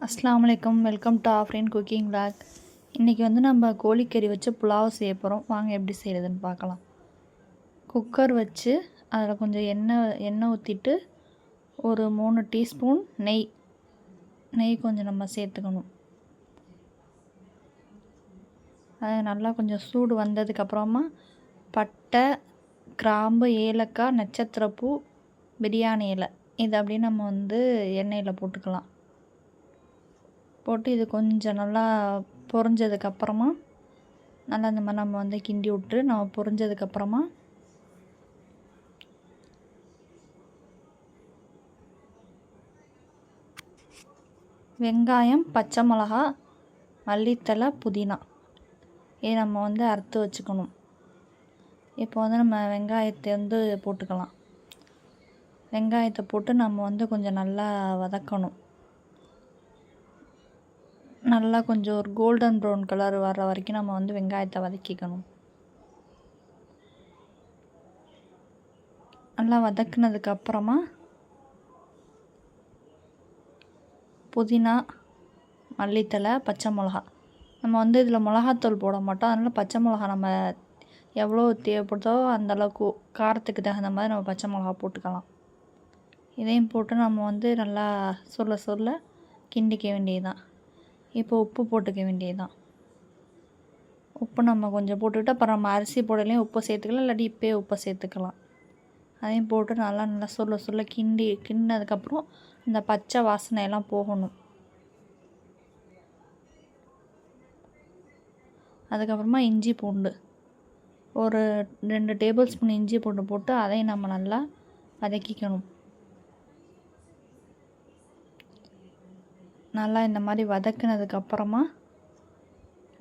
அஸ்ஸலாமு அலைக்கும். Welcome to Afreen cooking vlog. இன்றைக்கி வந்து நம்ம கோழிக்கறி வச்சு புலாவ் செய்ய போகிறோம். வாங்க எப்படி செய்கிறதுன்னு பார்க்கலாம். குக்கர் வச்சு அதில் கொஞ்சம் எண்ணெய் ஊற்றிட்டு ஒரு 3 டீஸ்பூன் நெய் கொஞ்சம் நம்ம சேர்த்துக்கணும். அது நல்லா கொஞ்சம் சூடு வந்ததுக்கப்புறமா பட்டை, கிராம்பு, ஏலக்காய், நட்சத்திரப்பூ, பிரியாணி இலை இது அப்படியே நம்ம வந்து எண்ணெயில் போட்டுக்கலாம். போட்டு இது கொஞ்சம் நல்லா பொரிஞ்சதுக்கப்புறமா நல்லா இந்த மாதிரி நம்ம வந்து கிண்டி விட்டு நம்ம பொரிஞ்சதுக்கப்புறமா வெங்காயம், பச்சை மிளகா, மல்லித்தழை, புதினா இது நம்ம வந்து அறுத்து வச்சுக்கணும். இப்போ வந்து நம்ம வெங்காயத்தை வந்து போட்டுக்கலாம். வெங்காயத்தை போட்டு நம்ம வந்து கொஞ்சம் நல்லா வதக்கணும். நல்லா கொஞ்சம் ஒரு கோல்டன் ப்ரௌன் கலர் வர்ற வரைக்கும் நம்ம வந்து வெங்காயத்தை வதக்கிக்கணும். நல்லா வதக்குனதுக்கப்புறமா புதினா, மல்லித்தழை, பச்சை மிளகா நம்ம வந்து இதில் மிளகாத்தூள் போட மாட்டோம். அதனால் பச்சை மிளகா நம்ம எவ்வளோ தேவைப்படுதோ அந்தளவுக்கு காரத்துக்கு தகுந்த மாதிரி நம்ம பச்சை மிளகா போட்டுக்கலாம். இதையும் போட்டு நம்ம வந்து நல்லா சொல்ல கிண்டிக்க வேண்டியதுதான். இப்போ உப்பு போட்டுக்க வேண்டியதுதான். உப்பு நம்ம கொஞ்சம் போட்டுக்கிட்டு அப்புறம் நம்ம அரிசி போடலையும் உப்பு சேர்த்துக்கலாம், இல்லாட்டி இப்போயே உப்பை சேர்த்துக்கலாம். அதையும் போட்டு நல்லா சொல்ல கிண்டினதுக்கப்புறம் இந்த பச்சை வாசனையெல்லாம் போகணும். அதுக்கப்புறமா இஞ்சி பூண்டு ஒரு 2 டேபிள் ஸ்பூன் இஞ்சி பூண்டு போட்டு அதையும் நம்ம நல்லா வதக்கிக்கணும். நல்லா இந்த மாதிரி வதக்குனதுக்கப்புறமா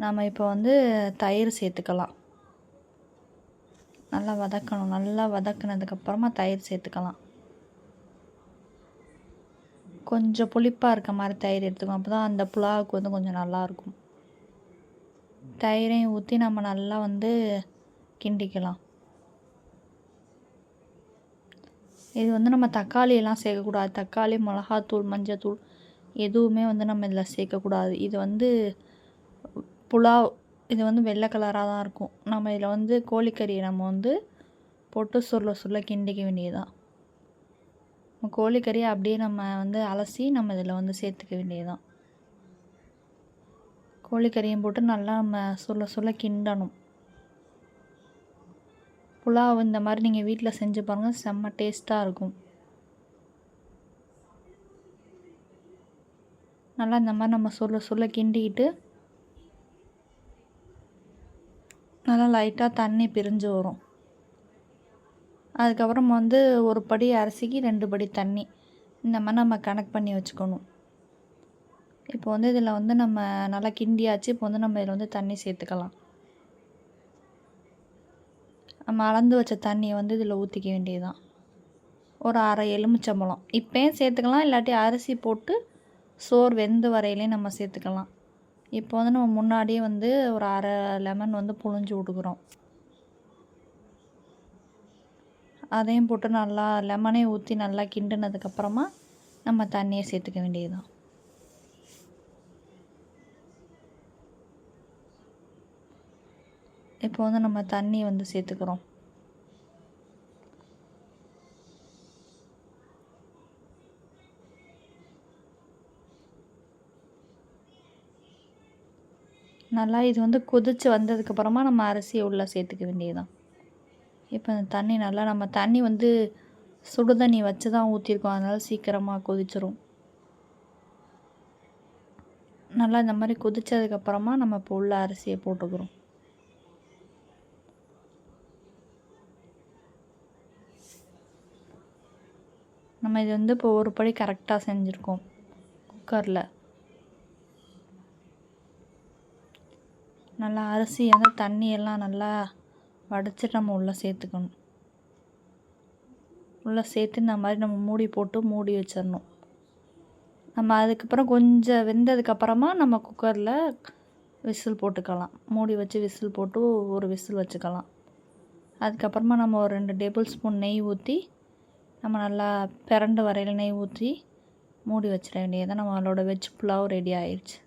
நம்ம இப்போ வந்து தயிர் சேர்த்துக்கலாம். நல்லா வதக்கணும். நல்லா வதக்குனதுக்கப்புறமா தயிர் சேர்த்துக்கலாம். கொஞ்சம் புளிப்பாக இருக்க மாதிரி தயிர் எடுத்துக்கணும். அப்போ தான் அந்த புலாவுக்கு வந்து கொஞ்சம் நல்லாயிருக்கும். தயிரையும் ஊற்றி நம்ம நல்லா வந்து கிண்டிக்கலாம். இது வந்து நம்ம தக்காளியெல்லாம் சேர்க்கக்கூடாது. தக்காளி, மிளகாத்தூள், மஞ்சத்தூள் எதுவுமே வந்து நம்ம இதில் சேர்க்கக்கூடாது. இது வந்து புலாவ் இது வந்து வெள்ளை கலராக தான் இருக்கும். நம்ம இதில் வந்து கோழிக்கறியை நம்ம வந்து போட்டு சொல்ல கிண்டிக்க வேண்டியதுதான். கோழிக்கறியை அப்படியே நம்ம வந்து அலசி நம்ம இதில் வந்து சேர்த்துக்க வேண்டியதுதான். கோழிக்கறியும் போட்டு நல்லா நம்ம சொல்ல கிண்டணும். புலாவ் இந்த மாதிரி நீங்கள் வீட்டில் செஞ்சு பாருங்கள், செம்ம டேஸ்ட்டாக இருக்கும். நல்லா இந்த மாதிரி நம்ம சொல்ல கிண்டிக்கிட்டு நல்லா லைட்டாக தண்ணி பிரிஞ்சு வரும். அதுக்கப்புறம் வந்து ஒரு படி அரிசிக்கு 2 படி தண்ணி இந்த மாதிரி நம்ம கனெக்ட் பண்ணி வச்சுக்கணும். இப்போ வந்து இதில் வந்து நம்ம நல்லா கிண்டியாச்சு. இப்போ வந்து நம்ம இதில் வந்து தண்ணி சேர்த்துக்கலாம். நம்ம அளந்து வச்ச தண்ணியை வந்து இதில் ஊற்றிக்க வேண்டியதுதான். ஒரு அரை எலுமிச்சம்பழம் இப்போயும் சேர்த்துக்கலாம், இல்லாட்டி அரிசி போட்டு சோறு வெந்து வரையிலையும் நம்ம சேர்த்துக்கலாம். இப்போ வந்து நம்ம முன்னாடியே வந்து ஒரு அரை லெமன் வந்து புழிஞ்சு விட்டுக்கிறோம். அதையும் போட்டு நல்லா லெமனே ஊற்றி நல்லா கிண்டினதுக்கப்புறமா நம்ம தண்ணியை சேர்த்துக்க வேண்டியதுதான். இப்போ வந்து நம்ம தண்ணி வந்து சேர்த்துக்கிறோம். நல்லா இது வந்து கொதித்து வந்ததுக்கப்புறமா நம்ம அரிசியை உள்ளே சேர்த்துக்க வேண்டியதுதான். இப்போ அந்த தண்ணி நல்லா நம்ம தண்ணி வந்து சுடு தண்ணி வச்சு தான் ஊற்றிருக்கோம். அதனால் சீக்கிரமாக கொதிச்சிரும். நல்லா இந்த மாதிரி கொதித்ததுக்கப்புறமா நம்ம இப்போ உள்ள அரிசியை போட்டுக்கிறோம். நம்ம இது வந்து இப்போ ஒரு படி கரெக்டாக செஞ்சுருக்கோம் குக்கரில். நல்லா அரிசி வந்து தண்ணியெல்லாம் நல்லா வடிச்சிட்டு நம்ம உள்ளே சேர்த்துக்கணும். உள்ளே சேர்த்து இந்த மாதிரி நம்ம மூடி போட்டு மூடி வச்சிடணும். நம்ம அதுக்கப்புறம் கொஞ்சம் வெந்ததுக்கப்புறமா நம்ம குக்கரில் விசில் போட்டுக்கலாம். மூடி வச்சு விசில் போட்டு ஒரு விசில் வச்சுக்கலாம். அதுக்கப்புறமா நம்ம ஒரு 2 டேபிள் ஸ்பூன் நெய் ஊற்றி நம்ம நல்லா பிரண்டு வரையில் நெய் ஊற்றி மூடி வச்சிட வேண்டியது. நம்மளோட வெஜ் புலாவ் ரெடி ஆயிடுச்சு.